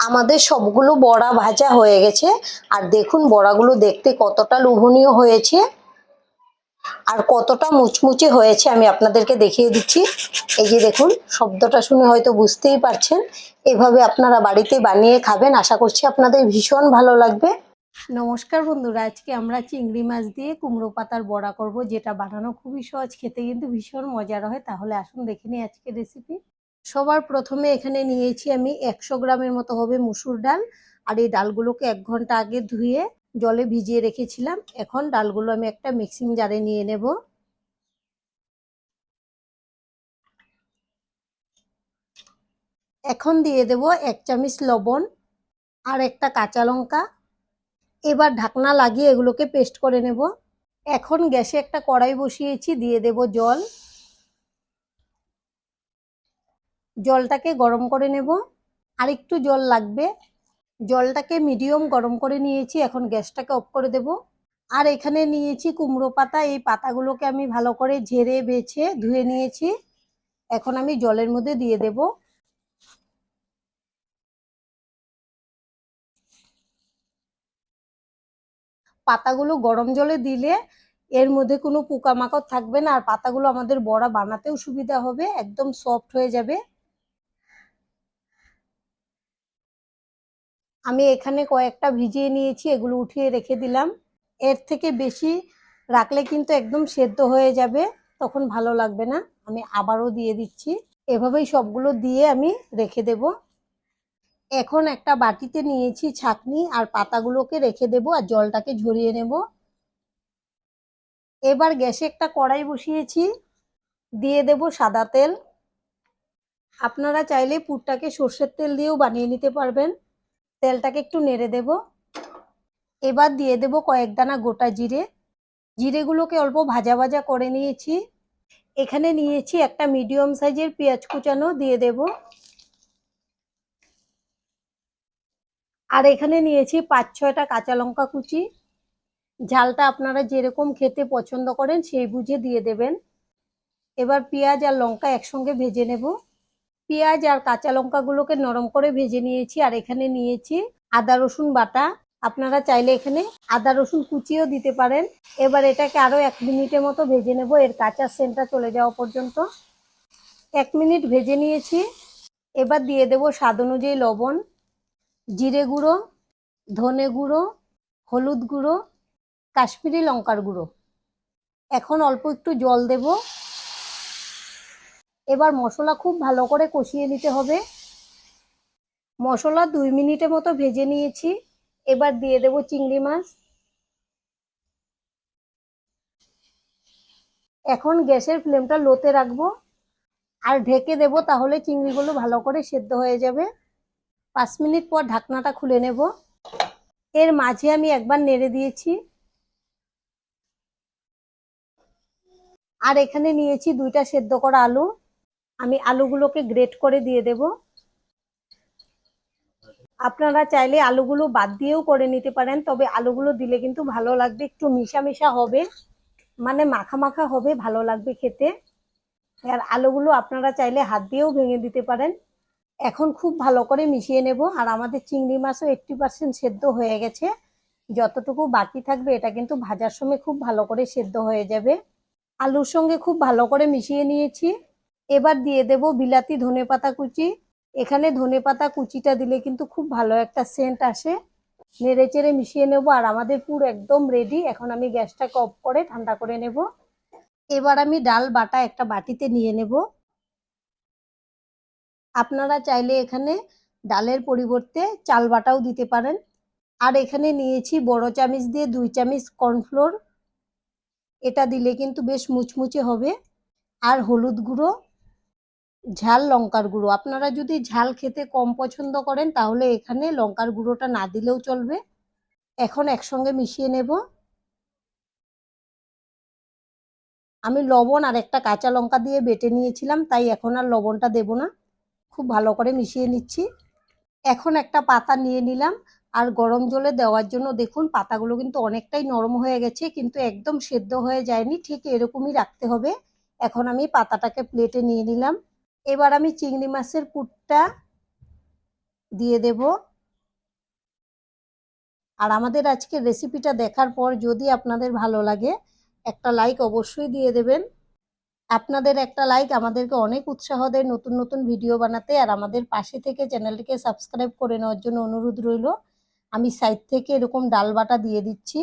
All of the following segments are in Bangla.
আমাদের সবগুলো বড়া ভাজা হয়ে গেছে। আর দেখুন বড়াগুলো দেখতে কতটা লোভনীয় হয়েছে আর কতটা মুচমুচে হয়েছে আমি আপনাদেরকে দেখিয়ে দিচ্ছি। এই যে দেখুন, শব্দটা শুনে হয়তো বুঝতেই পারছেন। এভাবে আপনারা বাড়িতে বানিয়ে খাবেন, আশা করছি আপনাদের ভীষণ ভালো লাগবে। নমস্কার বন্ধুরা, আজকে আমরা চিংড়ি মাছ দিয়ে কুমড়ো পাতার বড়া করব, যেটা বানানো খুবই সহজ, খেতে কিন্তু ভীষণ মজার হয়। তাহলে আসুন দেখে নিই আজকের রেসিপি। সবার প্রথমে এখানে নিয়েছি আমি 100 গ্রামের মতো হবে মুসুর ডাল। আর এই ডালগুলোকে 1 ঘন্টা আগে ধুয়ে জলে ভিজিয়ে রেখেছিলাম। এখন ডালগুলো আমি একটা মিক্সিং জারে নিয়ে নেব। এখন দিয়ে দেব 1 চামচ লবণ আর একটা কাঁচা লঙ্কা। এবার ঢাকনা লাগিয়ে এগুলোকে পেস্ট করে নেব। এখন গ্যাসে একটা কড়াই বসিয়েছি, দিয়ে দেব জল। জলটাকে গরম করে নেব, আর একটু জল লাগবে। জলটাকে মিডিয়াম গরম করে নিয়েছি, এখন গ্যাসটাকে অফ করে দেব। আর এখানে নিয়েছি কুমড়ো পাতা, এই পাতাগুলোকে আমি ভালো করে ঝেড়ে বেছে ধুয়ে নিয়েছি। এখন আমি জলের মধ্যে দিয়ে দেব। পাতাগুলো গরম জলে দিলে এর মধ্যে কোনো পোকামাকড় থাকবে না, আর পাতাগুলো আমাদের বড়া বানাতেও সুবিধা হবে, একদম সফট হয়ে যাবে। আমি এখানে কয়েকটা ভিজিয়ে নিয়েছি, এগুলো উঠিয়ে রেখে দিলাম। এর থেকে বেশি রাখলে কিন্তু একদম সেদ্ধ হয়ে যাবে, তখন ভালো লাগবে না। আমি আবারও দিয়ে দিচ্ছি। এভাবেই সবগুলো দিয়ে আমি রেখে দেব। এখন একটা বাটিতে নিয়েছি ছাঁকনি, আর পাতাগুলোকে রেখে দেব আর জলটাকে ঝরিয়ে নেব। এবার গ্যাসে একটা কড়াই বসিয়েছি, দিয়ে দেব সাদা তেল। আপনারা চাইলে পুরটাকে সর্ষের তেল দিয়েও বানিয়ে নিতে পারবেন। তেলটাকে একটু নেড়ে দেব। এবার দিয়ে দেব কয়েক দানা গোটা জিরে। জিরেগুলোকে অল্প ভাজা ভাজা করে নিয়েছি। এখানে নিয়েছি একটা মিডিয়াম সাইজের পেঁয়াজ কুচানো, দিয়ে দেব। আর এখানে নিয়েছি 5-6টা কাঁচা লঙ্কা কুচি। ঝালটা আপনারা যেরকম খেতে পছন্দ করেন সেই বুঝে দিয়ে দেবেন। এবার পেঁয়াজ আর লঙ্কা একসঙ্গে ভেজে নেব। পেঁয়াজ আর কাঁচা লঙ্কাগুলোকে নরম করে ভেজে নিয়েছি। আর এখানে নিয়েছি আদা রসুন বাটা। আপনারা চাইলে এখানে আদা রসুন কুচিও দিতে পারেন। এবার এটাকে আরো 1 মিনিটের মতো ভেজে নেব, এর কাঁচা সেন্টটা চলে যাওয়া পর্যন্ত। 1 মিনিট ভেজে নিয়েছি। এবার দিয়ে দেব স্বাদ অনুযায়ী লবণ, জিরে গুঁড়ো, ধনে গুঁড়ো, হলুদ গুঁড়ো, কাশ্মীরি লঙ্কার গুঁড়ো। এখন অল্প একটু জল দেব। এবার মশলা খুব ভালো করে কষিয়ে নিতে হবে। মশলা 2 মিনিটের মতো ভেজে নিয়েছি। এবার দিয়ে দেব চিংড়ি মাছ। এখন গ্যাসের ফ্লেমটা লোতে রাখবো আর ঢেকে দেব, তাহলে চিংড়িগুলো ভালো করে সেদ্ধ হয়ে যাবে। 5 মিনিট পর ঢাকনাটা খুলে নেব। এর মাঝে আমি একবার নেড়ে দিয়েছি। আর এখানে নিয়েছি 2টা সেদ্ধ করা আলু। আমি আলুগুলোকে গ্রেট করে দিয়ে দেব। আপনারা চাইলে আলুগুলো বাদ দিয়েও করে নিতে পারেন, তবে আলুগুলো দিলে কিন্তু ভালো লাগবে, একটু মিশা মিশা হবে, মানে মাখা মাখা হবে, ভালো লাগবে খেতে। আর আলুগুলো আপনারা চাইলে হাত দিয়েও ভেঙে দিতে পারেন। এখন খুব ভালো করে মিশিয়ে নেব। আর আমাদের চিংড়ি মাছও 80% সেদ্ধ হয়ে গেছে। যতটুকু বাকি থাকবে এটা কিন্তু ভাজার সময় খুব ভালো করে সেদ্ধ হয়ে যাবে। আলুর সঙ্গে খুব ভালো করে মিশিয়ে নিয়েছি। এবার দিয়ে দেব বিলাতি ধনেপাতা কুচি। এখানে ধনেপাতা কুচিটা দিলে কিন্তু খুব ভালো একটা সেন্ট আসে। নেড়ে চেড়ে মিশিয়ে নেব। আর আমাদের পুর একদম রেডি। এখন আমি গ্যাসটাকে অফ করে ঠান্ডা করে নেব। এবার আমি ডাল বাটা একটা বাটিতে নিয়ে নেব। আপনারা চাইলে এখানে ডালের পরিবর্তে চাল বাটাও দিতে পারেন। আর এখানে নিয়েছি বড় চামচ দিয়ে 2 চামচ কর্নফ্লোর। এটা দিলে কিন্তু বেশ মুচমুচে হবে। আর হলুদ গুঁড়ো, ঝাল লঙ্কার গুঁড়ো। আপনারা যদি ঝাল খেতে কম পছন্দ করেন তাহলে এখানে লঙ্কার গুঁড়োটা না দিলেও চলবে। এখন একসঙ্গে মিশিয়ে নেব। আমি লবণ আর একটা কাঁচা লঙ্কা দিয়ে বেটে নিয়েছিলাম, তাই এখন আর লবণটা দেব না। খুব ভালো করে মিশিয়ে নিচ্ছি। এখন একটা পাতা নিয়ে নিলাম, আর গরম জলে দেওয়ার জন্য দেখুন পাতাগুলো কিন্তু অনেকটাই নরম হয়ে গেছে, কিন্তু একদম সেদ্ধ হয়ে যায়নি, ঠিক এরকমই রাখতে হবে। এখন আমি পাতাটাকে প্লেটে নিয়ে নিলাম। এবার আমি চিংড়ি মাছের পুরটা দিয়ে দেব। আর আমাদের আজকের রেসিপিটা দেখার পর যদি আপনাদের ভালো লাগে একটা লাইক অবশ্যই দিয়ে দেবেন। আপনাদের একটা লাইক আমাদেরকে অনেক উৎসাহ দেয় নতুন নতুন ভিডিও বানাতে। আর আমাদের পাশে থেকে চ্যানেলটিকে সাবস্ক্রাইব করে নেওয়ার জন্য অনুরোধ রইল। আমি সাইড থেকে এরকম ডাল বাটা দিয়ে দিচ্ছি।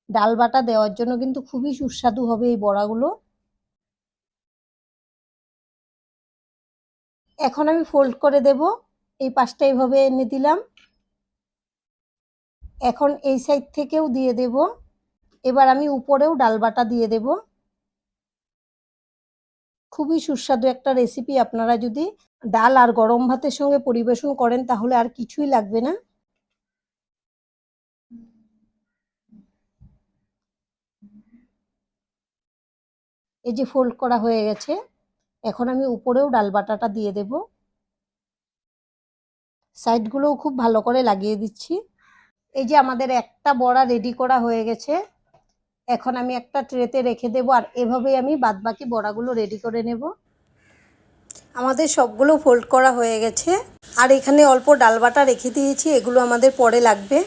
ডাল বাটা দেওয়ার জন্য কিন্তু খুবই সুস্বাদু হবে এই বড়াগুলো। এখন আমি ফোল্ড করে দেব। এই পাশটা এইভাবে এনে দিলাম। এখন এই সাইড থেকেও দিয়ে দেব। এবার আমি উপরেও ডাল বাটা দিয়ে দেব। খুবই সুস্বাদু একটা রেসিপি। আপনারা যদি ডাল আর গরম ভাতের সঙ্গে পরিবেশন করেন তাহলে আর কিছুই লাগবে না। এই যে ফোল্ড করা হয়ে গেছে। এখন আমি উপরেও ডাল বাটাটা দিয়ে দেব। সাইডগুলোও খুব ভালো করে লাগিয়ে দিচ্ছি। এই যে আমাদের একটা বড়া রেডি করা হয়ে গেছে। এখন আমি একটা ট্রেতে রেখে দেব আর এভাবেই আমি বাদবাকি বড়াগুলো রেডি করে নেব। আমাদের সবগুলো ফোল্ড করা হয়ে গেছে। আর এখানে অল্প ডাল বাটা রেখে দিয়েছি, এগুলো আমাদের পরে লাগবে।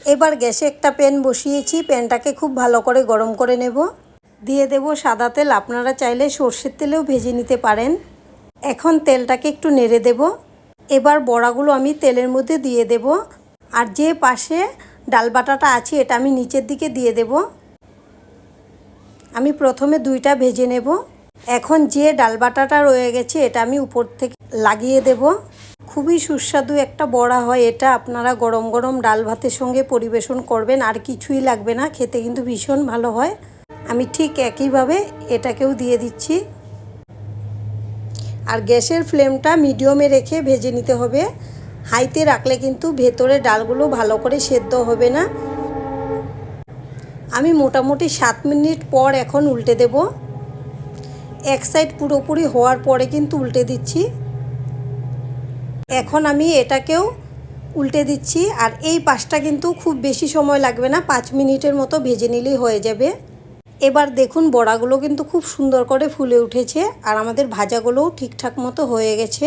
এবার গ্যাসে একটা প্যান বসিয়েছি, প্যানটাকে খুব ভালো করে গরম করে নেব। দিয়ে দেব সাদা তেল, আপনারা চাইলে সর্ষের তেলেও ভেজে নিতে পারেন। এখন তেলটাকে একটু নেড়ে দেব। এবার বড়াগুলো আমি তেলের মধ্যে দিয়ে দেব। আর যে পাশে ডাল বাটাটা আছে এটা আমি নিচের দিকে দিয়ে দেব। আমি প্রথমে দুইটা ভেজে নেব। এখন যে ডাল বাটাটা রয়ে গেছে এটা আমি উপর থেকে লাগিয়ে দেব। খুবই সুস্বাদু একটা বড়া হয় এটা। আপনারা গরম গরম ডাল ভাতের সঙ্গে পরিবেশন করবেন, আর কিছুই লাগবে না, খেতে কিন্তু ভীষণ ভালো হয়। আমি ঠিক একইভাবে এটাকেও দিয়ে দিচ্ছি। আর গ্যাসের ফ্লেমটা মিডিয়ামে রেখে ভেজে নিতে হবে। হাইতে রাখলে কিন্তু ভেতরে ডালগুলো ভালো করে সেদ্ধ হবে না। আমি মোটামুটি 7 মিনিট পর এখন উল্টে দেব। এক সাইড পুরোপুরি হওয়ার পরে কিন্তু উল্টে দিচ্ছি। এখন আমি এটাকেও উল্টে দিচ্ছি। আর এই পাশটা কিন্তু খুব বেশি সময় লাগবে না, 5 মিনিটের মতো ভেজে নিলেই হয়ে যাবে। এবার দেখুন বড়াগুলো কিন্তু খুব সুন্দর করে ফুলে উঠেছে আর আমাদের ভাজাগুলোও ঠিকঠাক মতো হয়ে গেছে।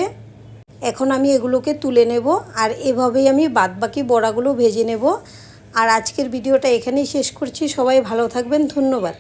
এখন আমি এগুলোকে তুলে নেব আর এভাবেই আমি বাদবাকি বড়াগুলো ভেজে নেব। আর আজকের ভিডিওটা এখানেই শেষ করছি। সবাই ভালো থাকবেন, ধন্যবাদ।